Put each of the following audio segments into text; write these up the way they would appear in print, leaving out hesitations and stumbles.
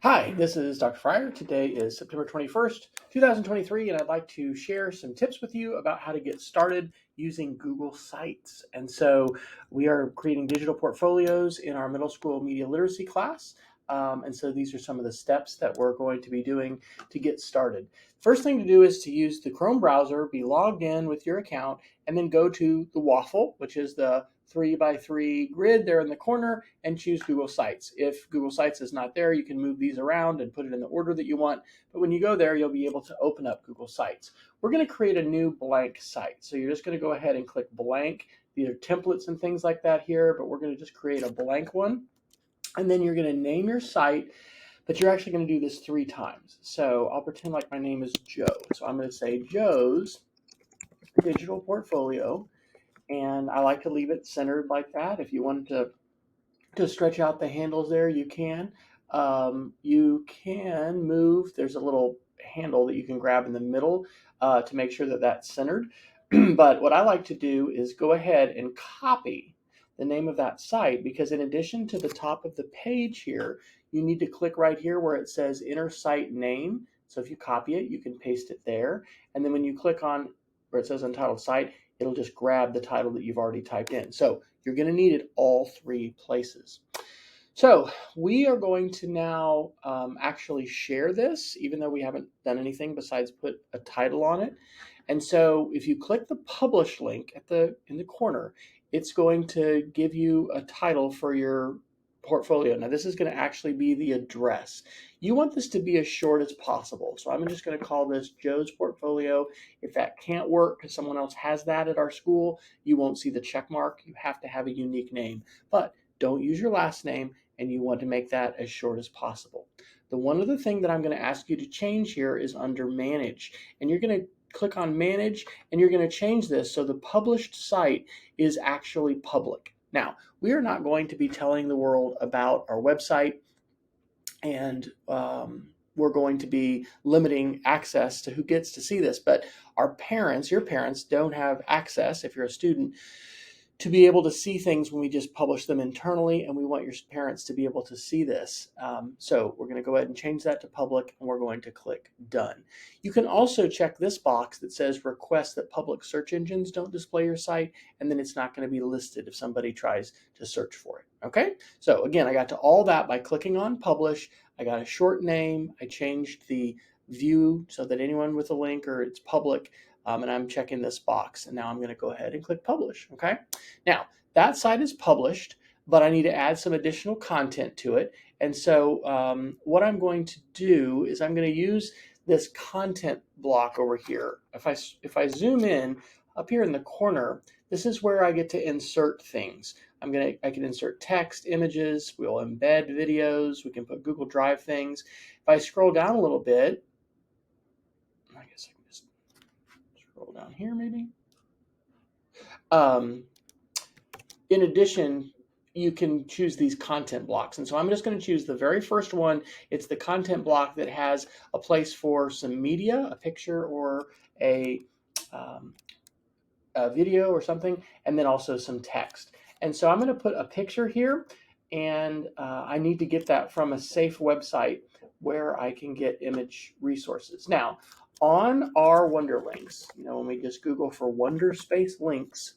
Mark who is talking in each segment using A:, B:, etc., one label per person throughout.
A: Hi, this is Dr. Fryer. Today is September 21st, 2023, and I'd like to share some tips with you about how to get started using Google Sites. And so we are creating digital portfolios in our middle school media literacy class. And so these are some of the steps that we're going to be doing to get started. First thing to do is to use the Chrome browser, be logged in with your account, and then go to the waffle, which is the 3x3 grid there in the corner, and choose Google Sites. If Google Sites is not there, you can move these around and put it in the order that you want. But when you go there, you'll be able to open up Google Sites. We're going to create a new blank site. So you're just going to go ahead and click blank. These are templates and things like that here, but we're going to just create a blank one. And then you're going to name your site, but you're actually going to do this 3 times. So I'll pretend like my name is Joe. So I'm going to say Joe's Digital Portfolio. And I like to leave it centered like that. If you wanted to stretch out the handles there, you can. You can move. There's a little handle that you can grab in the middle to make sure that that's centered. But what I like to do is go ahead and copy the name of that site, because in addition to the top of the page here, you need to click right here where it says enter site name. So if you copy it, you can paste it there. And then when you click on where it says untitled site, it'll just grab the title that you've already typed in. So you're going to need it all 3 places. So we are going to now actually share this, even though we haven't done anything besides put a title on it. And so if you click the publish link in the corner, it's going to give you a title for your portfolio. Now this is going to actually be the address. You want this to be as short as possible. So I'm just going to call this Joe's Portfolio. If that can't work because someone else has that at our school, you won't see the check mark. You have to have a unique name. But don't use your last name, and you want to make that as short as possible. The one other thing that I'm going to ask you to change here is under Manage. And you're going to click on Manage, and you're going to change this so the published site is actually public. Now, we are not going to be telling the world about our website, and we're going to be limiting access to who gets to see this. But our parents, your parents, don't have access, if you're a student, to be able to see things when we just publish them internally, and we want your parents to be able to see this. So we're going to go ahead and change that to public, and we're going to click Done. You can also check this box that says request that public search engines don't display your site, and then it's not going to be listed if somebody tries to search for it. Okay, so again, I got to all that by clicking on Publish. I got a short name. I changed the view so that anyone with a link or it's public, and I'm checking this box, and now I'm going to go ahead and click Publish. Okay, now that site is published, but I need to add some additional content to it. And so what I'm going to do is I'm going to use this content block over here. If I zoom in up here in the corner, this is where I get to insert things. I can insert text, images, we'll embed videos, we can put Google Drive things. If I scroll down a little bit, I guess I can just scroll down here maybe. In addition, you can choose these content blocks. And so I'm just going to choose the very first one. It's the content block that has a place for some media, a picture or a video or something, and then also some text. And so I'm going to put a picture here, and I need to get that from a safe website where I can get image resources. Now, on our Wonderlinks, when we just Google for Wonderspace links,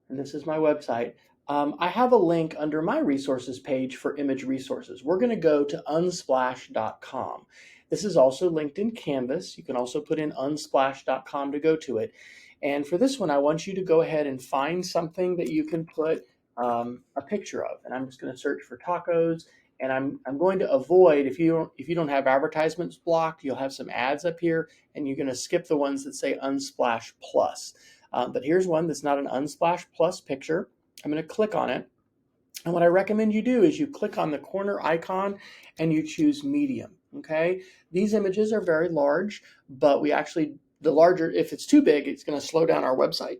A: and this is my website, I have a link under my resources page for image resources. We're going to go to unsplash.com. This is also linked in Canvas. You can also put in unsplash.com to go to it. And for this one, I want you to go ahead and find something that you can put a picture of. And I'm just going to search for tacos. And I'm going to avoid, if you don't have advertisements blocked, you'll have some ads up here, and you're going to skip the ones that say Unsplash Plus. But here's one that's not an Unsplash Plus picture. I'm going to click on it. And what I recommend you do is you click on the corner icon and you choose medium. Okay. These images are very large, but the larger, if it's too big, it's going to slow down our website.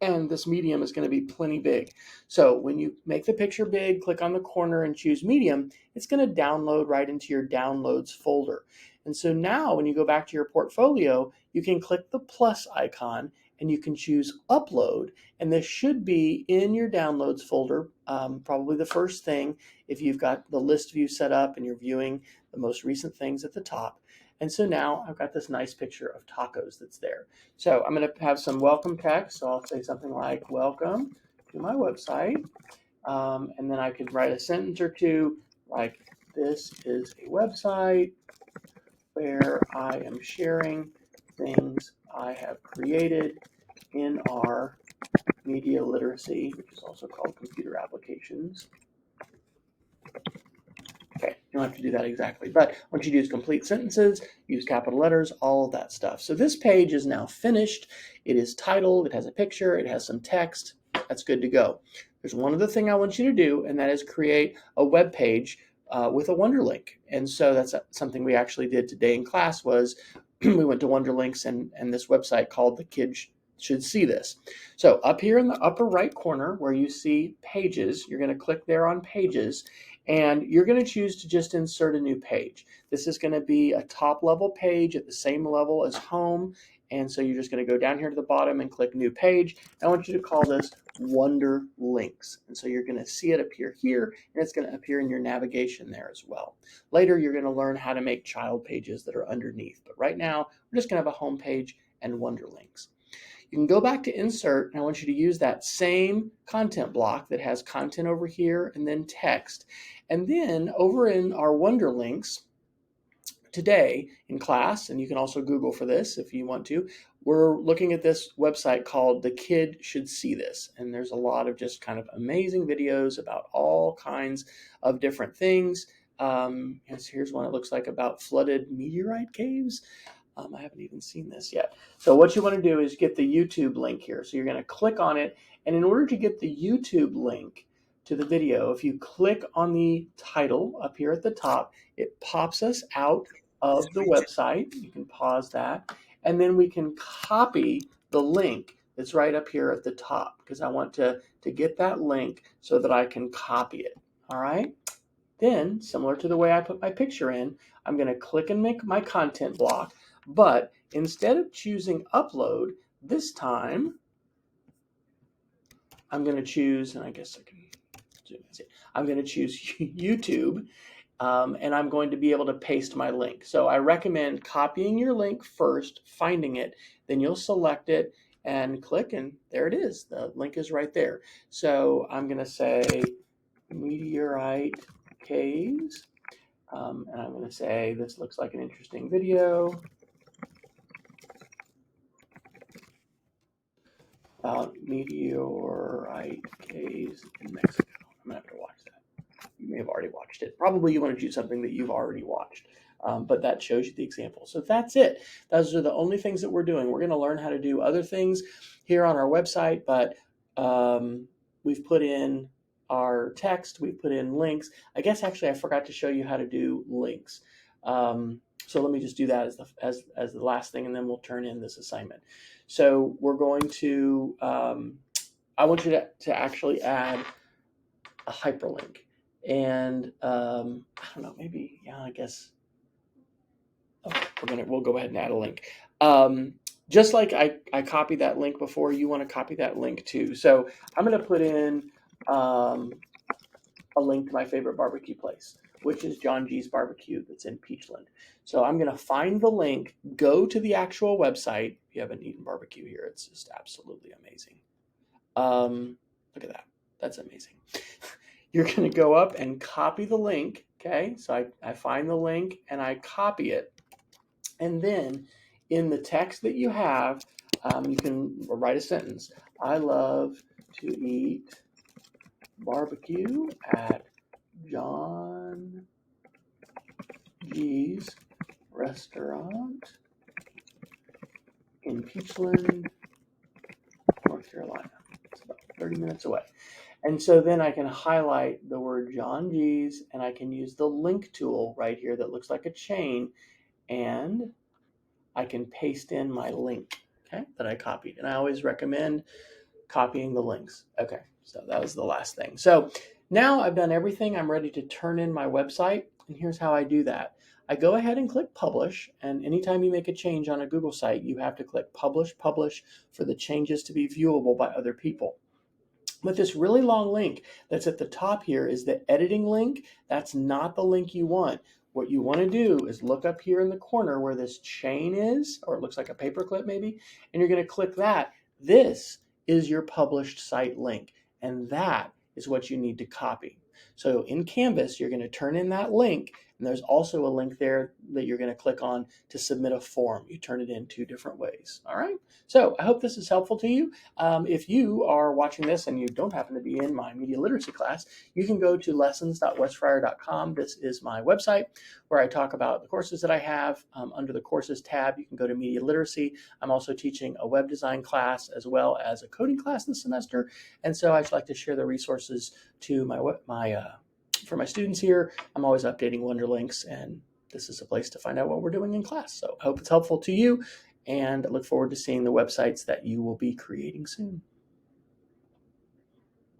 A: And this medium is going to be plenty big. So when you make the picture big, click on the corner and choose medium, it's going to download right into your downloads folder. And so now when you go back to your portfolio, you can click the plus icon, and you can choose upload. And this should be in your downloads folder, probably the first thing if you've got the list view set up and you're viewing the most recent things at the top. And so now I've got this nice picture of tacos that's there. So I'm going to have some welcome text. So I'll say something like, welcome to my website. And then I could write a sentence or two like, this is a website where I am sharing things I have created in our media literacy, which is also called computer applications. Okay, you don't have to do that exactly, but what you do is complete sentences, use capital letters, all of that stuff. So this page is now finished. It is titled, it has a picture, it has some text. That's good to go. There's one other thing I want you to do, and that is create a web page with a Wonderlink. And so that's something we actually did today in class was we went to Wonderlinks and this website called The Kids Should See This. So up here in the upper right corner where you see pages, you're going to click there on pages, and you're going to choose to just insert a new page. This is going to be a top level page at the same level as home. And so you're just going to go down here to the bottom and click new page. I want you to call this Wonderlinks. And so you're going to see it appear here, and it's going to appear in your navigation there as well. Later, you're going to learn how to make child pages that are underneath. But right now, we're just going to have a home page and Wonderlinks. You can go back to insert, and I want you to use that same content block that has content over here and then text. And then over in our Wonderlinks, today in class, and you can also Google for this if you want to, we're looking at this website called The Kid Should See This. And there's a lot of just kind of amazing videos about all kinds of different things. Here's one it looks like about flooded meteorite caves. I haven't even seen this yet. So what you want to do is get the YouTube link here. So you're going to click on it. And in order to get the YouTube link to the video, if you click on the title up here at the top, it pops us out of the website. You can pause that. And then we can copy the link that's right up here at the top because I want to get that link so that I can copy it. All right. Then, similar to the way I put my picture in, I'm going to click and make my content block. But instead of choosing upload, this time I'm going to choose, and I guess I can zoom in. I'm going to choose YouTube, and I'm going to be able to paste my link. So I recommend copying your link first, finding it, then you'll select it and click, and there it is. The link is right there. So I'm going to say meteorite caves, and I'm going to say this looks like an interesting video about meteorite caves in Mexico. I'm going to have to watch that. You may have already watched it. Probably you want to do something that you've already watched, but that shows you the example. So that's it. Those are the only things that we're doing. We're going to learn how to do other things here on our website, but we've put in our text, we put in links. I guess actually I forgot to show you how to do links. So let me just do that as the last thing, and then we'll turn in this assignment. So we're going to, I want you to actually add a hyperlink. And I don't know, maybe, yeah, I guess, we'll go ahead and add a link. Just like I copied that link before, you want to copy that link too. So I'm going to put in a link to my favorite barbecue place, which is John G's Barbecue that's in Peachland. So I'm going to find the link, go to the actual website. If you haven't eaten barbecue here, it's just absolutely amazing. Look at that. That's amazing. You're going to go up and copy the link. Okay, so I find the link and I copy it. And then in the text that you have, you can write a sentence. I love to eat barbecue at John G's restaurant in Peachland, North Carolina. It's about 30 minutes away. And so then I can highlight the word John G's, and I can use the link tool right here that looks like a chain, and I can paste in my link, okay, that I copied. And I always recommend copying the links. Okay, so that was the last thing. So Now I've done everything. I'm ready to turn in my website. And here's how I do that. I go ahead and click publish. And anytime you make a change on a Google site, you have to click publish, publish for the changes to be viewable by other people. But this really long link that's at the top here is the editing link. That's not the link you want. What you want to do is look up here in the corner where this chain is, or it looks like a paperclip maybe, and you're going to click that. This is your published site link, and that is what you need to copy. So in Canvas, you're going to turn in that link, and there's also a link there that you're going to click on to submit a form. You turn it in two different ways. All right. So I hope this is helpful to you. If you are watching this and you don't happen to be in my media literacy class, you can go to lessons.westfriar.com. This is my website where I talk about the courses that I have. Under the courses tab, you can go to media literacy. I'm also teaching a web design class as well as a coding class this semester. And so I just like to share the resources to for my students here. I'm always updating Wonderlinks, and this is a place to find out what we're doing in class. So I hope it's helpful to you, and I look forward to seeing the websites that you will be creating soon.